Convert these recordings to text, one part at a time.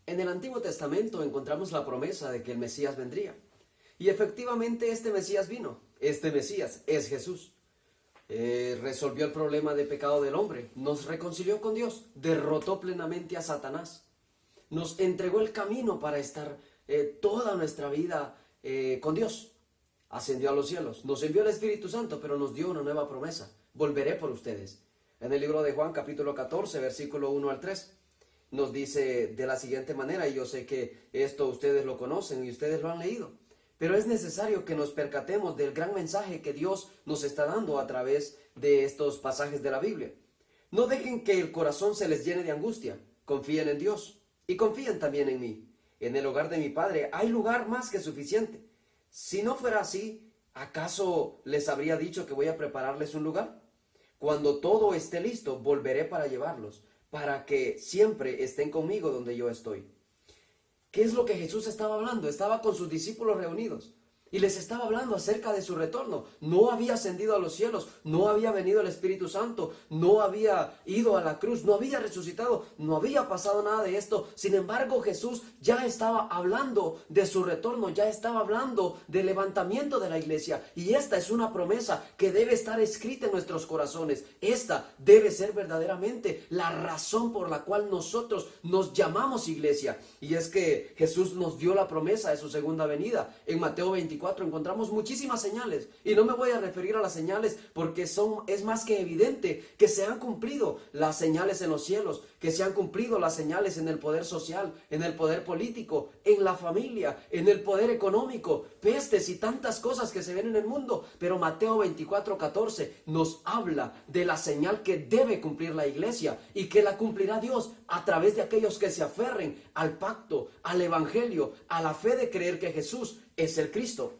En el Antiguo Testamento encontramos la promesa de que el Mesías vendría. Y efectivamente este Mesías vino. Este Mesías es Jesús. Resolvió el problema de pecado del hombre. Nos reconcilió con Dios. Derrotó plenamente a Satanás. Nos entregó el camino para estar toda nuestra vida con Dios. Ascendió a los cielos. Nos envió el Espíritu Santo, pero nos dio una nueva promesa. Volveré por ustedes. En el libro de Juan, capítulo 14, versículo 1 al 3. Nos dice de la siguiente manera, y yo sé que esto ustedes lo conocen y ustedes lo han leído, pero es necesario que nos percatemos del gran mensaje que Dios nos está dando a través de estos pasajes de la Biblia. No dejen que el corazón se les llene de angustia, confíen en Dios y confíen también en mí. En el hogar de mi Padre hay lugar más que suficiente. Si no fuera así, ¿acaso les habría dicho que voy a prepararles un lugar? Cuando todo esté listo, volveré para llevarlos, para que siempre estén conmigo donde yo estoy. ¿Qué es lo que Jesús estaba hablando? Estaba con sus discípulos reunidos y les estaba hablando acerca de su retorno. No había ascendido a los cielos, no había venido el Espíritu Santo, no había ido a la cruz, no había resucitado, no había pasado nada de esto. Sin embargo, Jesús ya estaba hablando de su retorno, ya estaba hablando del levantamiento de la iglesia. Y esta es una promesa que debe estar escrita en nuestros corazones. Esta debe ser verdaderamente la razón por la cual nosotros nos llamamos iglesia. Y es que Jesús nos dio la promesa de su segunda venida. En Mateo 24 encontramos muchísimas señales, y no me voy a referir a las señales porque es más que evidente que se han cumplido las señales en los cielos, que se han cumplido las señales en el poder social, en el poder político, en la familia, en el poder económico, pestes y tantas cosas que se ven en el mundo. Pero Mateo 24:14 nos habla de la señal que debe cumplir la iglesia y que la cumplirá Dios a través de aquellos que se aferren al pacto, al evangelio, a la fe de creer que Jesús es el Cristo.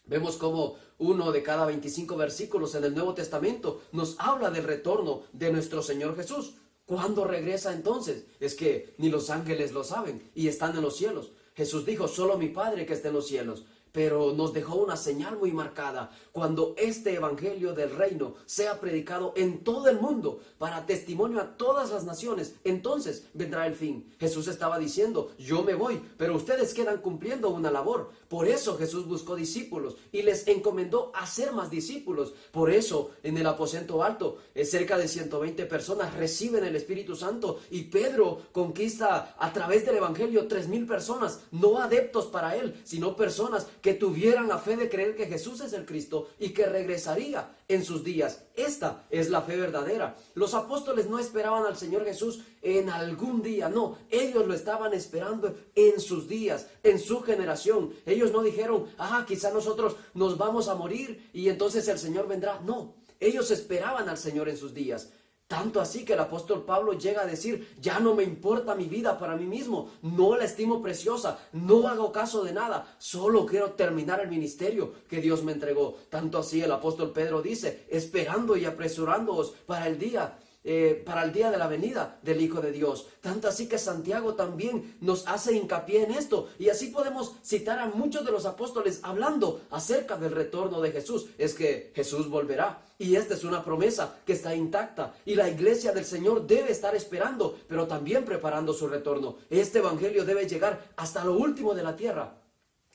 Vemos como uno de cada 25 versículos en el Nuevo Testamento nos habla del retorno de nuestro Señor Jesús. ¿Cuándo regresa entonces? Es que ni los ángeles lo saben y están en los cielos. Jesús dijo, solo mi Padre que está en los cielos. Pero nos dejó una señal muy marcada. Cuando este evangelio del reino sea predicado en todo el mundo para testimonio a todas las naciones, entonces vendrá el fin. Jesús estaba diciendo, yo me voy, pero ustedes quedan cumpliendo una labor. Por eso Jesús buscó discípulos y les encomendó hacer más discípulos. Por eso en el aposento alto cerca de 120 personas reciben el Espíritu Santo y Pedro conquista a través del evangelio 3,000 personas, no adeptos para él, sino personas que tuvieran la fe de creer que Jesús es el Cristo y que regresaría en sus días. Esta es la fe verdadera. Los apóstoles no esperaban al Señor Jesús en algún día, no, ellos lo estaban esperando en sus días, en su generación. Ellos no dijeron, quizá nosotros nos vamos a morir y entonces el Señor vendrá. No, ellos esperaban al Señor en sus días. Tanto así que el apóstol Pablo llega a decir, ya no me importa mi vida para mí mismo, no la estimo preciosa, no hago caso de nada, solo quiero terminar el ministerio que Dios me entregó. Tanto así el apóstol Pedro dice, esperando y apresurándoos para el día de la venida del Hijo de Dios. Tanto así que Santiago también nos hace hincapié en esto, y así podemos citar a muchos de los apóstoles hablando acerca del retorno de Jesús. Es que Jesús volverá, y esta es una promesa que está intacta, y la iglesia del Señor debe estar esperando, pero también preparando su retorno. Este evangelio debe llegar hasta lo último de la tierra.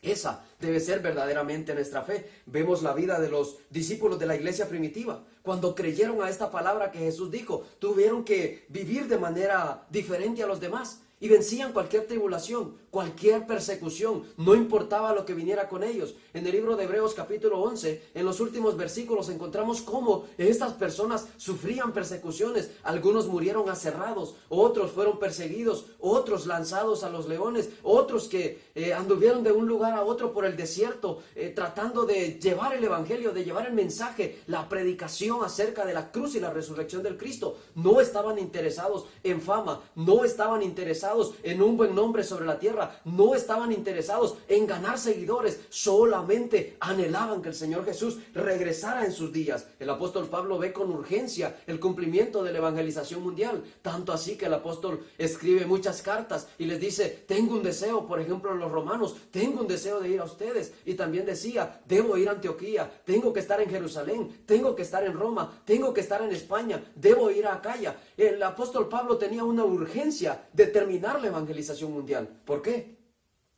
Esa debe ser verdaderamente nuestra fe. Vemos la vida de los discípulos de la iglesia primitiva. Cuando creyeron a esta palabra que Jesús dijo, tuvieron que vivir de manera diferente a los demás y vencían cualquier tribulación, cualquier persecución, no importaba lo que viniera con ellos. En el libro de Hebreos capítulo 11, en los últimos versículos encontramos cómo estas personas sufrían persecuciones. Algunos murieron aserrados, otros fueron perseguidos, otros lanzados a los leones, otros que anduvieron de un lugar a otro por el desierto, tratando de llevar el evangelio, de llevar el mensaje, la predicación acerca de la cruz y la resurrección del Cristo. No estaban interesados en fama, no estaban interesados en un buen nombre sobre la tierra, no estaban interesados en ganar seguidores, solamente anhelaban que el Señor Jesús regresara en sus días. El apóstol Pablo ve con urgencia el cumplimiento de la evangelización mundial, tanto así que el apóstol escribe muchas cartas y les dice, tengo un deseo, por ejemplo a los romanos, tengo un deseo de ir a ustedes, y también decía, debo ir a Antioquía, tengo que estar en Jerusalén, tengo que estar en Roma, tengo que estar en España, debo ir a Acaya. El apóstol Pablo tenía una urgencia de terminar terminar la evangelización mundial. ¿Por qué?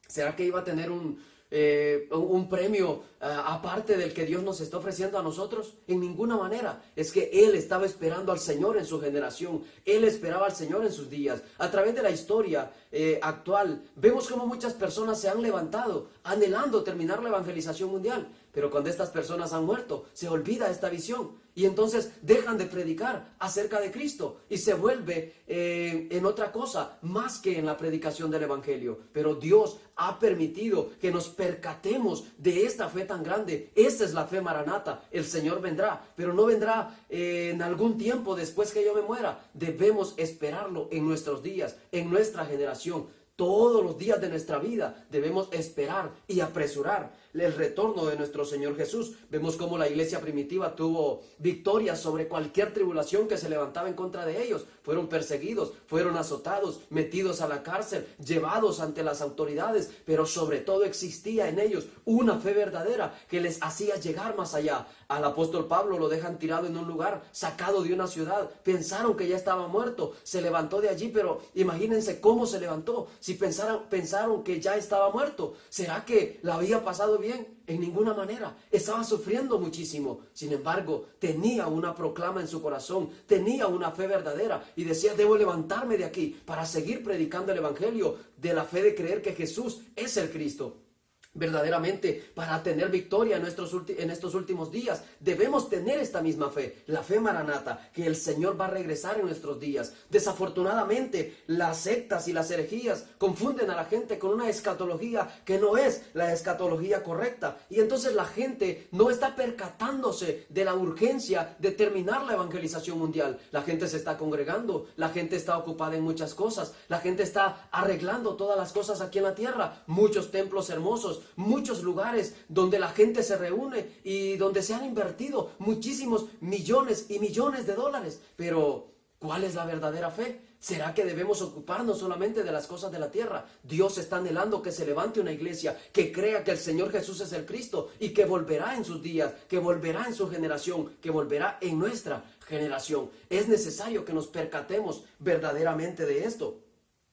¿Será que iba a tener un premio aparte del que Dios nos está ofreciendo a nosotros? En ninguna manera. Es que Él estaba esperando al Señor en su generación. Él esperaba al Señor en sus días. A través de la historia actual, vemos cómo muchas personas se han levantado anhelando terminar la evangelización mundial. Pero cuando estas personas han muerto, se olvida esta visión. Y entonces dejan de predicar acerca de Cristo y se vuelve en otra cosa más que en la predicación del Evangelio. Pero Dios ha permitido que nos percatemos de esta fe tan grande. Esta es la fe maranata. El Señor vendrá, pero no vendrá en algún tiempo después que yo me muera. Debemos esperarlo en nuestros días, en nuestra generación. Todos los días de nuestra vida debemos esperar y apresurar el retorno de nuestro Señor Jesús. Vemos cómo la iglesia primitiva tuvo victoria sobre cualquier tribulación que se levantaba en contra de ellos. Fueron perseguidos, fueron azotados, metidos a la cárcel, llevados ante las autoridades, pero sobre todo existía en ellos una fe verdadera que les hacía llegar más allá. Al apóstol Pablo lo dejan tirado en un lugar, sacado de una ciudad. Pensaron que ya estaba muerto, se levantó de allí, pero imagínense cómo se levantó. Si pensaron que ya estaba muerto, ¿será que la había pasado bien? En ninguna manera. Estaba sufriendo muchísimo. Sin embargo, tenía una proclama en su corazón, tenía una fe verdadera y decía: debo levantarme de aquí para seguir predicando el Evangelio de la fe de creer que Jesús es el Cristo. Verdaderamente, para tener victoria en estos últimos días, debemos tener esta misma fe, la fe maranata, que el Señor va a regresar en nuestros días. Desafortunadamente, las sectas y las herejías confunden a la gente con una escatología que no es la escatología correcta. Y entonces la gente no está percatándose de la urgencia de terminar la evangelización mundial. La gente se está congregando, la gente está ocupada en muchas cosas, la gente está arreglando todas las cosas aquí en la tierra, muchos templos hermosos, muchos lugares donde la gente se reúne y donde se han invertido muchísimos millones y millones de dólares. Pero, ¿cuál es la verdadera fe? ¿Será que debemos ocuparnos solamente de las cosas de la tierra? Dios está anhelando que se levante una iglesia que crea que el Señor Jesús es el Cristo y que volverá en sus días, que volverá en su generación, que volverá en nuestra generación. Es necesario que nos percatemos verdaderamente de esto.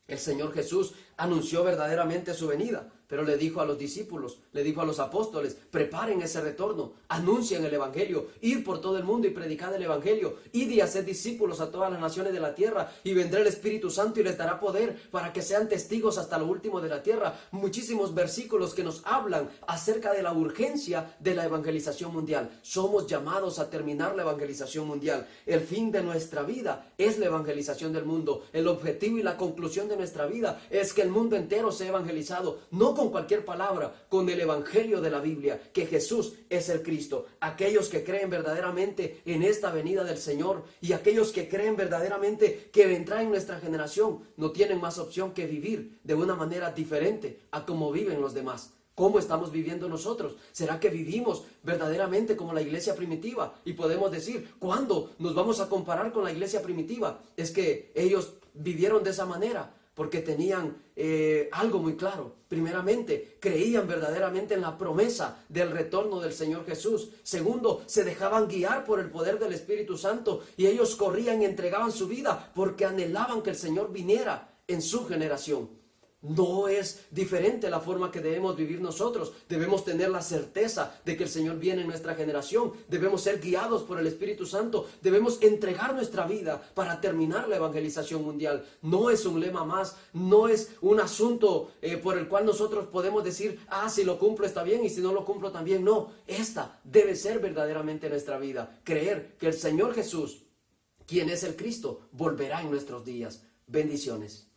El Señor Jesús anunció verdaderamente su venida, pero le dijo a los discípulos, le dijo a los apóstoles: preparen ese retorno, anuncien el Evangelio, ir por todo el mundo y predicar el Evangelio, id y hacer discípulos a todas las naciones de la tierra, y vendrá el Espíritu Santo y les dará poder para que sean testigos hasta lo último de la tierra. Muchísimos versículos que nos hablan acerca de la urgencia de la evangelización mundial. Somos llamados a terminar la evangelización mundial. El fin de nuestra vida es la evangelización del mundo. El objetivo y la conclusión de nuestra vida es que el mundo entero sea evangelizado, no con cualquier palabra, con el Evangelio de la Biblia, que Jesús es el Cristo. Aquellos que creen verdaderamente en esta venida del Señor y aquellos que creen verdaderamente que vendrá en nuestra generación, no tienen más opción que vivir de una manera diferente a como viven los demás. ¿Cómo estamos viviendo nosotros? ¿Será que vivimos verdaderamente como la iglesia primitiva? Y podemos decir, ¿cuándo nos vamos a comparar con la iglesia primitiva? Es que ellos vivieron de esa manera porque tenían algo muy claro. Primeramente, creían verdaderamente en la promesa del retorno del Señor Jesús. Segundo, se dejaban guiar por el poder del Espíritu Santo y ellos corrían y entregaban su vida porque anhelaban que el Señor viniera en su generación. No es diferente la forma que debemos vivir nosotros. Debemos tener la certeza de que el Señor viene en nuestra generación. Debemos ser guiados por el Espíritu Santo. Debemos entregar nuestra vida para terminar la evangelización mundial. No es un lema más, no es un asunto por el cual nosotros podemos decir: si lo cumplo está bien y si no lo cumplo también. No, esta debe ser verdaderamente nuestra vida. Creer que el Señor Jesús, quien es el Cristo, volverá en nuestros días. Bendiciones.